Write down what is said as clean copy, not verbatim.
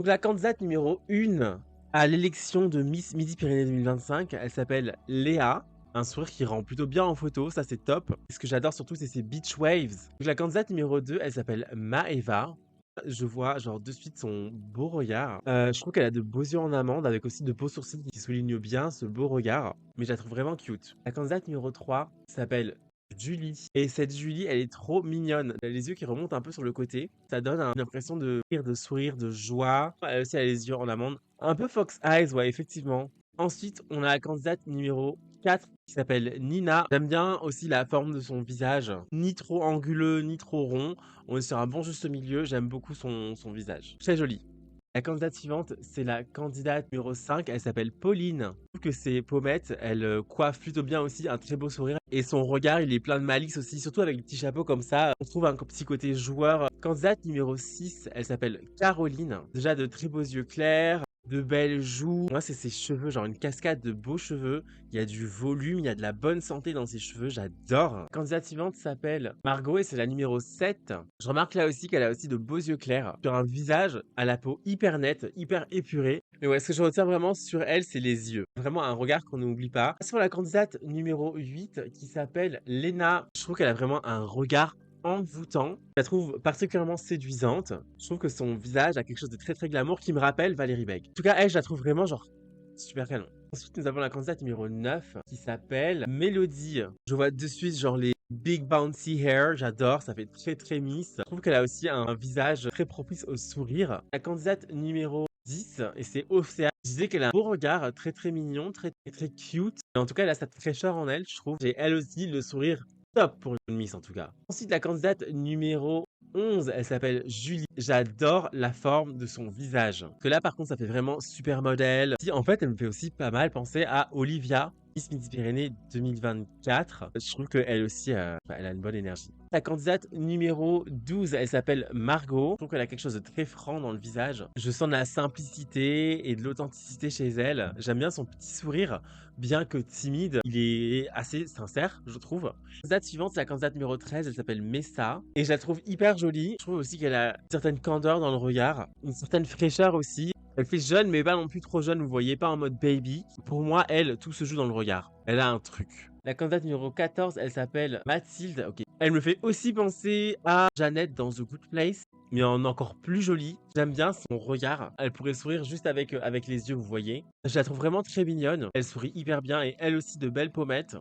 Donc la candidate numéro 1 à l'élection de Miss Midi-Pyrénées 2025, elle s'appelle Léa. Un sourire qui rend plutôt bien en photo, ça c'est top. Ce que j'adore surtout, c'est ses beach waves. Donc la candidate numéro 2, elle s'appelle Maeva. Je vois genre de suite son beau regard. Je trouve qu'elle a de beaux yeux en amande avec aussi de beaux sourcils qui soulignent bien ce beau regard. Mais je la trouve vraiment cute. La candidate numéro 3 s'appelle Julie. Et cette Julie, elle est trop mignonne. Elle a les yeux qui remontent un peu sur le côté. Ça donne une impression de rire, de sourire, de joie. Elle aussi, elle a les yeux en amande. Un peu Fox Eyes, ouais, effectivement. Ensuite, on a la candidate numéro 4 qui s'appelle Nina. J'aime bien aussi la forme de son visage. Ni trop anguleux, ni trop rond. On est sur un bon juste milieu. J'aime beaucoup son visage. Très joli. La candidate suivante, c'est la candidate numéro 5. Elle s'appelle Pauline. Je trouve que ses pommettes, elles coiffent plutôt bien aussi, un très beau sourire. Et son regard, il est plein de malice aussi, surtout avec le petit chapeau comme ça. On trouve un petit côté joueur. Candidate numéro 6, elle s'appelle Caroline. Déjà de très beaux yeux clairs, de belles joues. Moi, c'est ses cheveux, genre une cascade de beaux cheveux. Il y a du volume, il y a de la bonne santé dans ses cheveux, j'adore. La candidate suivante s'appelle Margot et c'est la numéro 7. Je remarque là aussi qu'elle a aussi de beaux yeux clairs, sur un visage à la peau hyper nette, hyper épurée. Mais ouais, ce que je retiens vraiment sur elle, c'est les yeux. Vraiment un regard qu'on n'oublie pas. Sur la candidate numéro 8 qui s'appelle Lena, je trouve qu'elle a vraiment un regard envoûtant. Je la trouve particulièrement séduisante. Je trouve que son visage a quelque chose de très très glamour qui me rappelle Valérie Beg. En tout cas, elle, je la trouve vraiment genre super canon. Ensuite, nous avons la candidate numéro 9 qui s'appelle Mélodie. Je vois de suite genre les big bouncy hair, j'adore, ça fait très très miss. Je trouve qu'elle a aussi un visage très propice au sourire. La candidate numéro 10, et c'est Océane. Je disais qu'elle a un beau regard, très très mignon, très très, très cute. Et en tout cas, elle a cette fraîcheur en elle, je trouve. Et elle aussi, le sourire top pour une miss en tout cas. Ensuite, la candidate numéro 11, elle s'appelle Julie. J'adore la forme de son visage. Que là, par contre, ça fait vraiment super modèle. Si, en fait, elle me fait aussi pas mal penser à Olivia, Miss Midi-Pyrénées 2024. Je trouve qu'elle aussi, elle a une bonne énergie. La candidate numéro 12, elle s'appelle Margot. Je trouve qu'elle a quelque chose de très franc dans le visage. Je sens de la simplicité et de l'authenticité chez elle. J'aime bien son petit sourire, bien que timide. Il est assez sincère, je trouve. La candidate suivante, c'est la candidate numéro 13, elle s'appelle Messa. Et je la trouve hyper jolie. Je trouve aussi qu'elle a une certaine candeur dans le regard, une certaine fraîcheur aussi. Elle fait jeune, mais pas non plus trop jeune, vous voyez, pas en mode baby. Pour moi, elle, tout se joue dans le regard. Elle a un truc. La candidate numéro 14, elle s'appelle Mathilde. Ok. Elle me fait aussi penser à Jeannette dans The Good Place, mais en encore plus jolie. J'aime bien son regard. Elle pourrait sourire juste avec les yeux, vous voyez. Je la trouve vraiment très mignonne. Elle sourit hyper bien et elle aussi de belles pommettes.